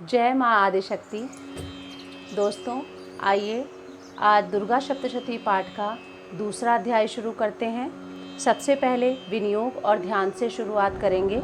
जय माँ आदिशक्ति। दोस्तों, आइए आज दुर्गा सप्तशती पाठ का दूसरा अध्याय शुरू करते हैं। सबसे पहले विनियोग और ध्यान से शुरुआत करेंगे।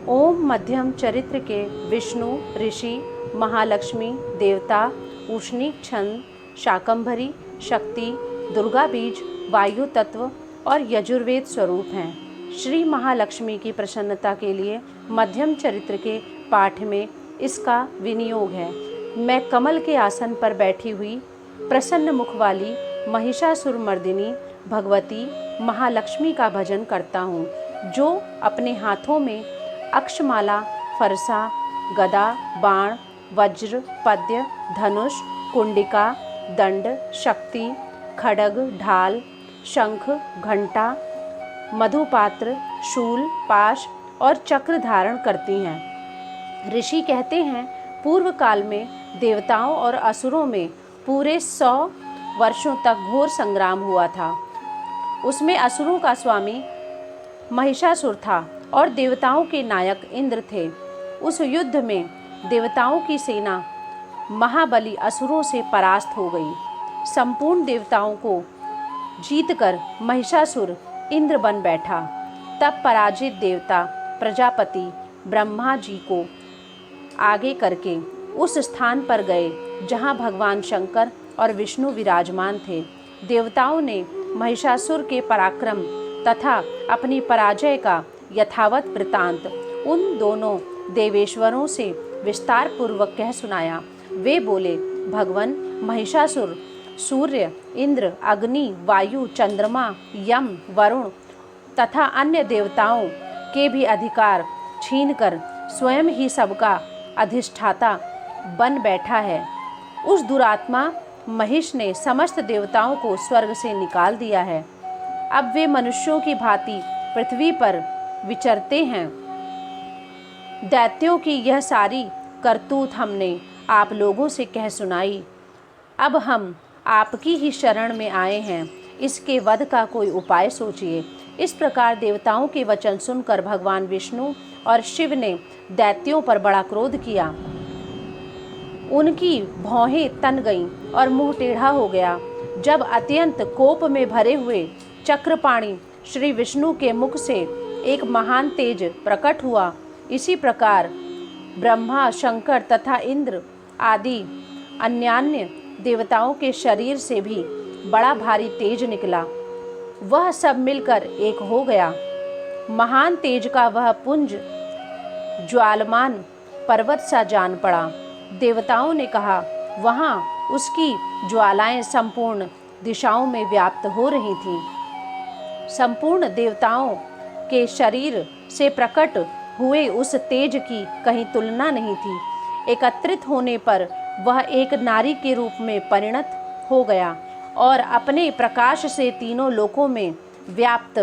ओम मध्यम चरित्र के विष्णु, ऋषि, महालक्ष्मी, देवता, उष्णिक छंद, शाकंभरी, शक्ति, दुर्गा बीज, वायु तत्व और यजुर्वेद स्वरूप हैं। श्री महालक्ष्मी की प्रसन्नता के लिए मध्यम चरित्र के पाठ में इसका विनियोग है। मैं कमल के आसन पर बैठी हुई प्रसन्न मुख वाली महिषासुरमर्दिनी भगवती महालक्ष्मी का भजन करता हूँ, जो अपने हाथों में अक्षमाला, फरसा, गदा, बाण, वज्र, पद्य, धनुष, कुंडिका, दंड, शक्ति, खड्ग, ढाल, शंख, घंटा, मधुपात्र, शूल, पाश और चक्र धारण करती हैं। ऋषि कहते हैं, पूर्व काल में देवताओं और असुरों में पूरे 100 वर्षों तक घोर संग्राम हुआ था। उसमें असुरों का स्वामी महिषासुर था और देवताओं के नायक इंद्र थे। उस युद्ध में देवताओं की सेना महाबली असुरों से परास्त हो गई। संपूर्ण देवताओं को जीतकर महिषासुर इंद्र बन बैठा। तब पराजित देवता प्रजापति ब्रह्मा जी को आगे करके उस स्थान पर गए जहां भगवान शंकर और विष्णु विराजमान थे। देवताओं ने महिषासुर के पराक्रम तथा अपनी पराजय का यथावत वृतांत उन दोनों देवेश्वरों से विस्तार पूर्वक कह सुनाया। वे बोले, भगवान महिषासुर सूर्य, इंद्र, अग्नि, वायु, चंद्रमा, यम, वरुण तथा अन्य देवताओं के भी अधिकार छीनकर स्वयं ही सबका अधिष्ठाता बन बैठा है। उस दुरात्मा महिष ने समस्त देवताओं को स्वर्ग से निकाल दिया है। अब वे मनुष्यों की भांति पृथ्वी पर विचरते हैं। दैत्यों की यह सारी करतूत हमने आप लोगों से कह सुनाई। अब हम आपकी ही शरण में आए हैं। इसके वध का कोई उपाय सोचिए। इस प्रकार देवताओं के वचन सुनकर भगवान विष्णु और शिव ने दैत्यों पर बड़ा क्रोध किया। उनकी भौहें तन गईं और मुंह टेढ़ा हो गया। जब अत्यंत कोप में भरे हुए चक्रपाणी श्री विष्णु के मुख से एक महान तेज प्रकट हुआ, इसी प्रकार ब्रह्मा, शंकर तथा इंद्र आदि अन्यान्य देवताओं के शरीर से भी बड़ा भारी तेज निकला। वह सब मिलकर एक हो गया। महान तेज का वह पुंज ज्वालमान पर्वत सा जान पड़ा। देवताओं ने कहा, वहाँ उसकी ज्वालाएं संपूर्ण दिशाओं में व्याप्त हो रही थीं। संपूर्ण देवताओं के शरीर से प्रकट हुए उस तेज की कहीं तुलना नहीं थी। एकत्रित होने पर वह एक नारी के रूप में परिणत हो गया और अपने प्रकाश से तीनों लोकों में व्याप्त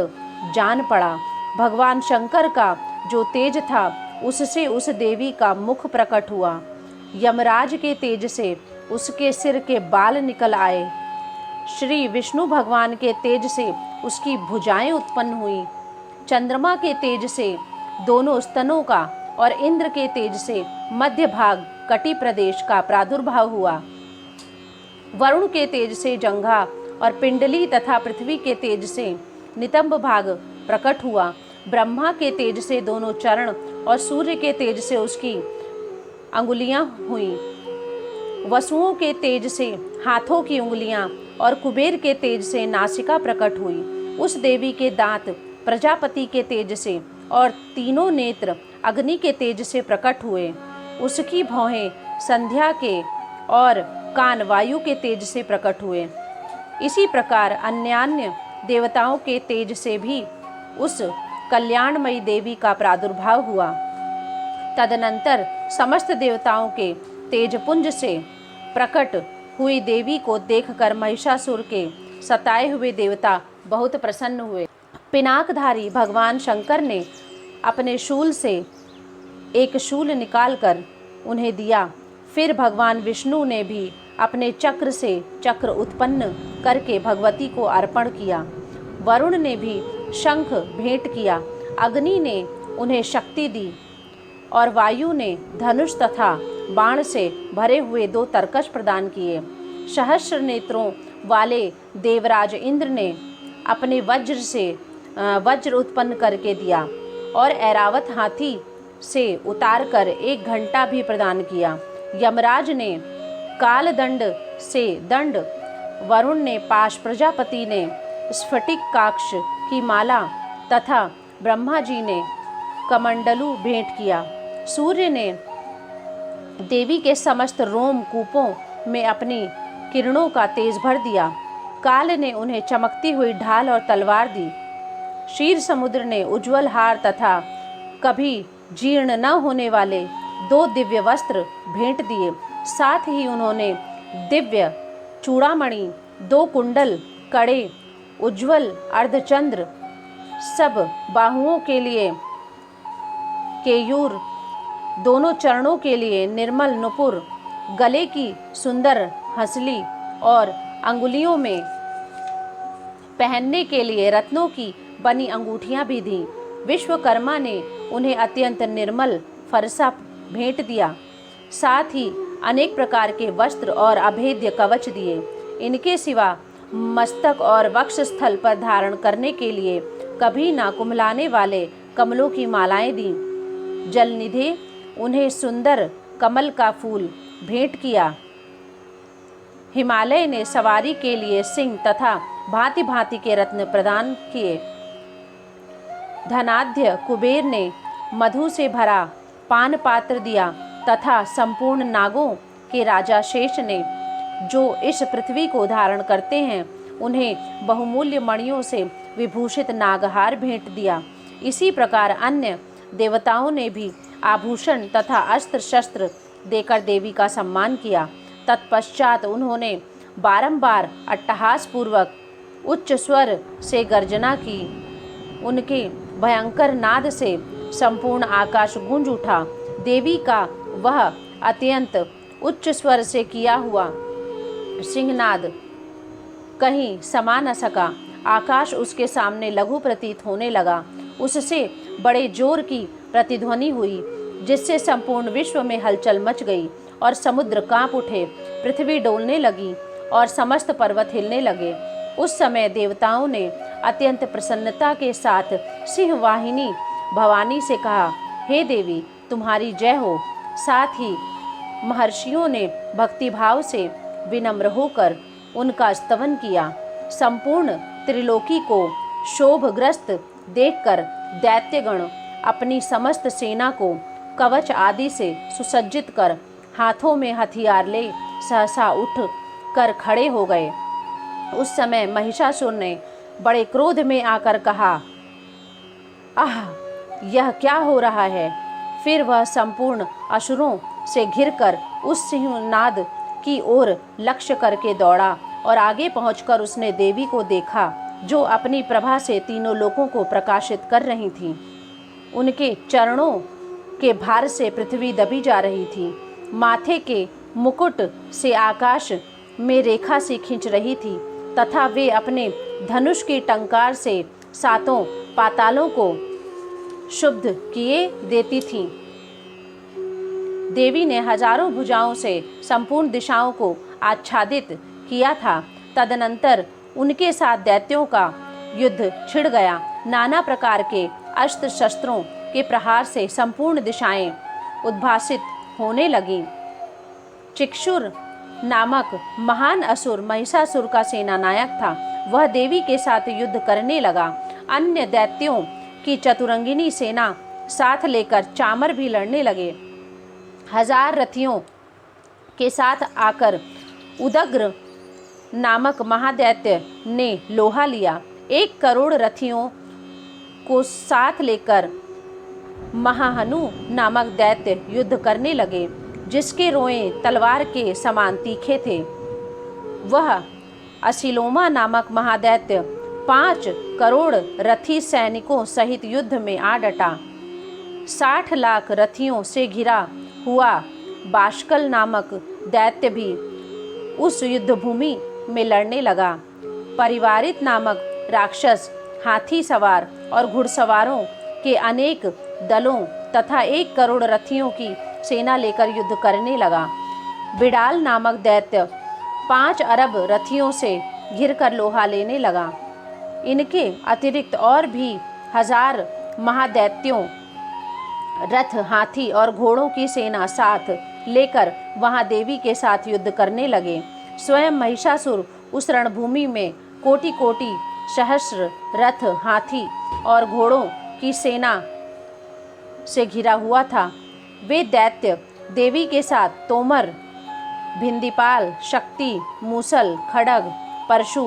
जान पड़ा। भगवान शंकर का जो तेज था, उससे उस देवी का मुख प्रकट हुआ। यमराज के तेज से उसके सिर के बाल निकल आए। श्री विष्णु भगवान के तेज से उसकी भुजाएं उत्पन्न हुई। चंद्रमा के तेज से दोनों स्तनों का और इंद्र के तेज से मध्य भाग कटी प्रदेश का प्रादुर्भाव हुआ। वरुण के तेज से जंघा और पिंडली तथा पृथ्वी के तेज से नितंब भाग प्रकट हुआ। ब्रह्मा के तेज से दोनों चरण और सूर्य के तेज से उसकी अंगुलियां हुईं। वसुओं के तेज से हाथों की उंगलियां और कुबेर के तेज से नासिका प्रकट हुई। उस देवी के दांत प्रजापति के तेज से और तीनों नेत्र अग्नि के तेज से प्रकट हुए। उसकी भौहें संध्या के और कान वायु के तेज से प्रकट हुए। इसी प्रकार अन्यान्य देवताओं के तेज से भी उस कल्याणमयी देवी का प्रादुर्भाव हुआ। तदनंतर समस्त देवताओं के तेजपुंज से प्रकट हुई देवी को देखकर महिषासुर के सताए हुए देवता बहुत प्रसन्न हुए। पिनाकधारी भगवान शंकर ने अपने शूल से एक शूल निकालकर उन्हें दिया। फिर भगवान विष्णु ने भी अपने चक्र से चक्र उत्पन्न करके भगवती को अर्पण किया। वरुण ने भी शंख भेंट किया। अग्नि ने उन्हें शक्ति दी। और वायु ने धनुष तथा बाण से भरे हुए 2 तरकश प्रदान किए। सहस्र नेत्रों वाले देवराज इंद्र ने अपने वज्र उत्पन्न करके दिया और ऐरावत हाथी से उतार कर 1 घंटा भी प्रदान किया। यमराज ने कालदंड से दंड, वरुण ने पाश, प्रजापति ने स्फटिक काक्ष की माला तथा ब्रह्मा जी ने कमंडलू भेंट किया। सूर्य ने देवी के समस्त रोम कूपों में अपनी किरणों का तेज भर दिया। काल ने उन्हें चमकती हुई ढाल और तलवार दी। क्षीर समुद्र ने उज्जवल हार तथा कभी जीर्ण न होने वाले 2 दिव्य वस्त्र भेंट दिए। साथ ही उन्होंने दिव्य चूड़ामणि, 2 कुंडल, कड़े, उज्जवल अर्धचंद्र, सब बाहुओं के लिए केयूर, दोनों चरणों के लिए निर्मल नुपुर, गले की सुंदर हंसली और अंगुलियों में पहनने के लिए रत्नों की बनी अंगूठियां भी दी। विश्वकर्मा ने उन्हें अत्यंत निर्मल फरसा भेंट दिया। साथ ही अनेक प्रकार के वस्त्र और अभेद्य कवच दिए। इनके सिवा मस्तक और वक्षस्थल पर धारण करने के लिए कभी ना कुम्हलाने वाले कमलों की मालाएं दी। जलनिधि उन्हें सुंदर कमल का फूल भेंट किया। हिमालय ने सवारी के लिए सिंह तथा भांति भांति के रत्न प्रदान किए। धनाढ्य कुबेर ने मधु से भरा पान पात्र दिया तथा संपूर्ण नागों के राजा शेष ने, जो इस पृथ्वी को धारण करते हैं, उन्हें बहुमूल्य मणियों से विभूषित नागहार भेंट दिया। इसी प्रकार अन्य देवताओं ने भी आभूषण तथा अस्त्र शस्त्र देकर देवी का सम्मान किया। तत्पश्चात उन्होंने बारंबार अट्टहास पूर्वक उच्च स्वर से गर्जना की। उनके भयंकर नाद से संपूर्ण आकाश गूंज उठा। देवी का वह अत्यंत उच्च स्वर से किया हुआ सिंहनाद कहीं समा न सका। आकाश उसके सामने लघु प्रतीत होने लगा। उससे बड़े जोर की प्रतिध्वनि हुई, जिससे संपूर्ण विश्व में हलचल मच गई और समुद्र कांप उठे, पृथ्वी डोलने लगी और समस्त पर्वत हिलने लगे। उस समय देवताओं ने अत्यंत प्रसन्नता के साथ सिंहवाहिनी भवानी से कहा, हे देवी, तुम्हारी जय हो। साथ ही महर्षियों ने भक्तिभाव से विनम्र होकर उनका स्तवन किया। संपूर्ण त्रिलोकी को शोभग्रस्त देखकर दैत्यगण अपनी समस्त सेना को कवच आदि से सुसज्जित कर हाथों में हथियार ले सहसा उठ कर खड़े हो गए। उस समय महिषासुर ने बड़े क्रोध में आकर कहा, आह, यह क्या हो रहा है। फिर वह संपूर्ण असुरों से घिरकर उस सिंहनाद की ओर लक्ष्य करके दौड़ा और आगे पहुंचकर उसने देवी को देखा, जो अपनी प्रभा से तीनों लोकों को प्रकाशित कर रही थी। उनके चरणों के भार से पृथ्वी दबी जा रही थी। माथे के मुकुट से आकाश में रेखा सी खींच रही थी तथा वे अपने धनुष की टंकार से सातों पातालों को शुद्ध किए देती थीं। देवी ने हजारों भुजाओं से संपूर्ण दिशाओं को आच्छादित किया था। तदनंतर उनके साथ दैत्यों का युद्ध छिड़ गया। नाना प्रकार के अस्त्र शस्त्रों के प्रहार से संपूर्ण दिशाएं उद्भासित होने लगीं। चिक्षुर नामक महान असुर महिषासुर का सेनानायक था। वह देवी के साथ युद्ध करने लगा। अन्य दैत्यों की चतुरंगिनी सेना साथ लेकर चामर भी लड़ने लगे। 1000 रथियों के साथ आकर उदग्र नामक महादैत्य ने लोहा लिया। 1 करोड़ रथियों को साथ लेकर महाहनु नामक दैत्य युद्ध करने लगे, जिसके रोएं तलवार के समान तीखे थे। वह असिलोमा नामक महादैत्य 5 करोड़ रथी सैनिकों सहित युद्ध में आ डटा। 60 लाख रथियों से घिरा हुआ बाष्कल नामक दैत्य भी उस युद्ध भूमि में लड़ने लगा। परिवारित नामक राक्षस हाथी सवार और घुड़सवारों के अनेक दलों तथा 1 करोड़ रथियों की सेना लेकर युद्ध करने लगा। बिडाल नामक दैत्य 5 अरब रथियों से घिरकर लोहा लेने लगा। इनके अतिरिक्त और भी 1000 महादैत्यों रथ, हाथी और घोड़ों की सेना साथ लेकर वहां देवी के साथ युद्ध करने लगे। स्वयं महिषासुर उस रणभूमि में कोटि कोटि सहस्र रथ, हाथी और घोड़ों की सेना से घिरा हुआ था। वे दैत्य देवी के साथ तोमर, भिंदीपाल, शक्ति, मूसल, खड्ग, परशु,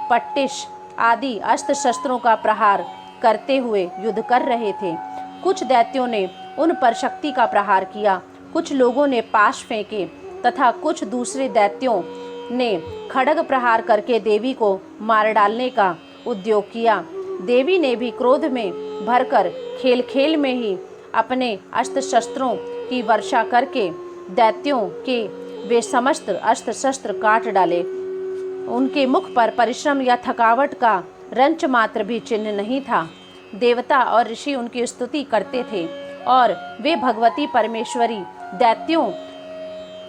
पट्टिश आदि अस्त्र शस्त्रों का प्रहार करते हुए युद्ध कर रहे थे। कुछ दैत्यों ने उन पर शक्ति का प्रहार किया, कुछ लोगों ने पाश फेंके तथा कुछ दूसरे दैत्यों ने खड्ग प्रहार करके देवी को मार डालने का उद्योग किया। देवी ने भी क्रोध में भरकर खेल खेल में ही अपने अस्त्र शस्त्रों की वर्षा करके दैत्यों के वे समस्त अस्त्र शस्त्र काट डाले। उनके मुख पर परिश्रम या थकावट का रंच मात्र भी चिन्ह नहीं था। देवता और ऋषि उनकी स्तुति करते थे और वे भगवती परमेश्वरी दैत्यों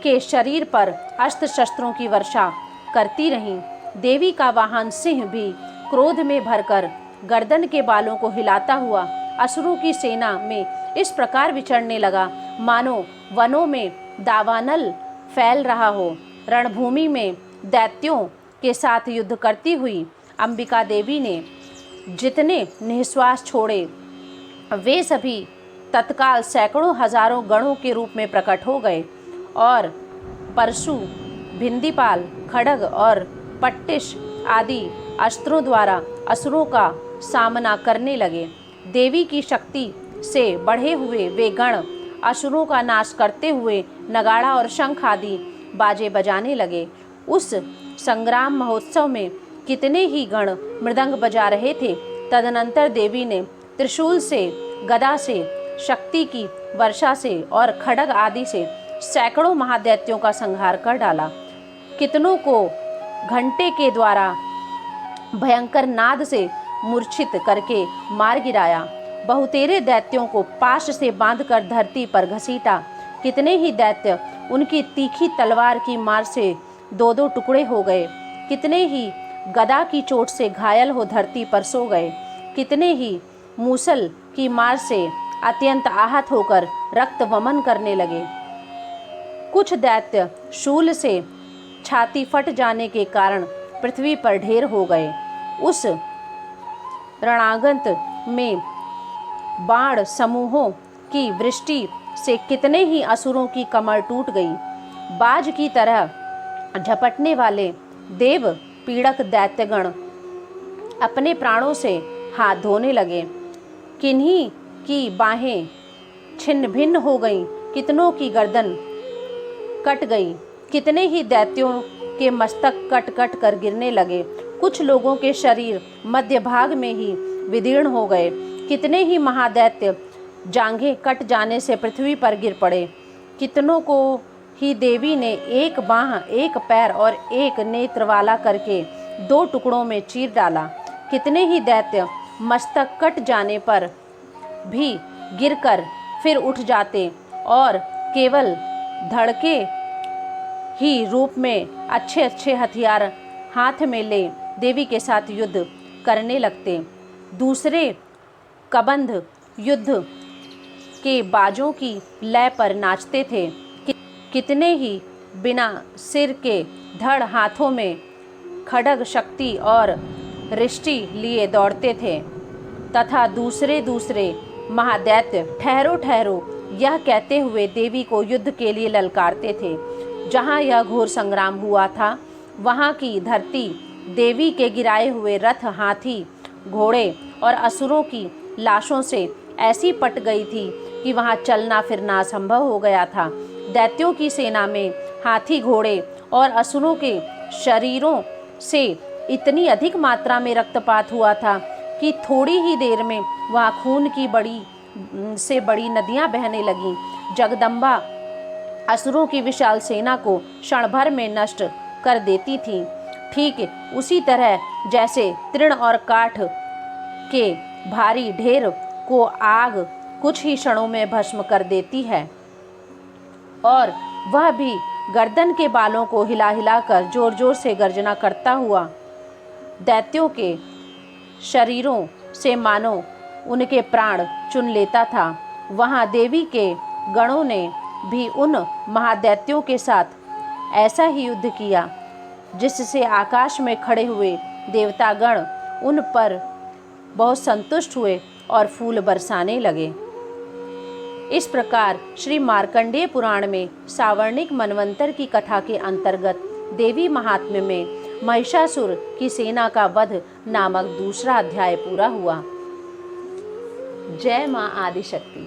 के शरीर पर अस्त्र शस्त्रों की वर्षा करती रहीं। देवी का वाहन सिंह भी क्रोध में भरकर गर्दन के बालों को हिलाता हुआ असुरों की सेना में इस प्रकार विचरने लगा मानो वनों में दावानल फैल रहा हो। रणभूमि में दैत्यों के साथ युद्ध करती हुई अंबिका देवी ने जितने निःश्वास छोड़े वे सभी तत्काल सैकड़ों हजारों गणों के रूप में प्रकट हो गए और परशु, भिंदीपाल, खड्ग और पट्टिश आदि अस्त्रों द्वारा असुरों का सामना करने लगे। देवी की शक्ति से बढ़े हुए वे गण असुरों का नाश करते हुए नगाड़ा और शंख आदि बाजे बजाने लगे। उस संग्राम महोत्सव में कितने ही गण मृदंग बजा रहे थे। तदनंतर देवी ने त्रिशूल से, गदा से, शक्ति की वर्षा से और खड्ग आदि से सैकड़ों महादैत्यों का संहार कर डाला। कितनों को घंटे के द्वारा भयंकर नाद से मूर्छित करके मार गिराया। बहुतेरे दैत्यों को पाश से बांधकर धरती पर घसीटा। कितने ही दैत्य उनकी तीखी तलवार की मार से 2-2 टुकड़े हो गए। कितने ही गदा की चोट से घायल हो धरती पर सो गए। कितने ही मूसल की मार से अत्यंत आहत होकर रक्त वमन करने लगे। कुछ दैत्य शूल से छाती फट जाने के कारण पृथ्वी पर ढेर हो गए। उस रणांगत में बाण समूहों की वृष्टि से कितने ही असुरों की कमर टूट गई। बाज की तरह झपटने वाले देव पीड़क दैत्यगण अपने प्राणों से हाथ धोने लगे। किन्हीं की बाहें छिन्न भिन्न हो गईं, कितनों की गर्दन कट गई। कितने ही दैत्यों के मस्तक कट कट कर गिरने लगे। कुछ लोगों के शरीर मध्य भाग में ही विदीर्ण हो गए। कितने ही महादैत्य जांघें कट जाने से पृथ्वी पर गिर पड़े। कितनों को ही देवी ने एक बाह, एक पैर और एक नेत्र वाला करके 2 टुकड़ों में चीर डाला। कितने ही दैत्य मस्तक कट जाने पर भी गिरकर फिर उठ जाते और केवल धड़के ही रूप में अच्छे अच्छे हथियार हाथ में ले देवी के साथ युद्ध करने लगते। दूसरे कबंध युद्ध के बाजों की लय पर नाचते थे। कितने ही बिना सिर के धड़ हाथों में खड्ग, शक्ति और रिष्टि लिए दौड़ते थे तथा दूसरे दूसरे महादैत्य ठहरो ठहरो यह कहते हुए देवी को युद्ध के लिए ललकारते थे। जहाँ यह घोर संग्राम हुआ था वहाँ की धरती देवी के गिराए हुए रथ, हाथी, घोड़े और असुरों की लाशों से ऐसी पट गई थी कि वहाँ चलना फिरना असंभव हो गया था। दैत्यों की सेना में हाथी, घोड़े और असुरों के शरीरों से इतनी अधिक मात्रा में रक्तपात हुआ था कि थोड़ी ही देर में वहाँ खून की बड़ी से बड़ी नदियाँ बहने लगीं। जगदम्बा असुरों की विशाल सेना को क्षण भर में नष्ट कर देती थी। ठीक उसी तरह जैसे तृण और काठ के भारी ढेर को आग कुछ ही क्षणों में भस्म कर देती है, और वह भी गर्दन के बालों को हिला हिलाकर जोर जोर से गर्जना करता हुआ दैत्यों के शरीरों से मानो उनके प्राण चुन लेता था। वहाँ देवी के गणों ने भी उन महादैत्यों के साथ ऐसा ही युद्ध किया, जिससे आकाश में खड़े हुए देवतागण उन पर बहुत संतुष्ट हुए और फूल बरसाने लगे। इस प्रकार श्री मार्कंडेय पुराण में सावर्णिक मनवंतर की कथा के अंतर्गत देवी महात्म्य में महिषासुर की सेना का वध नामक दूसरा अध्याय पूरा हुआ। जय मां आदिशक्ति।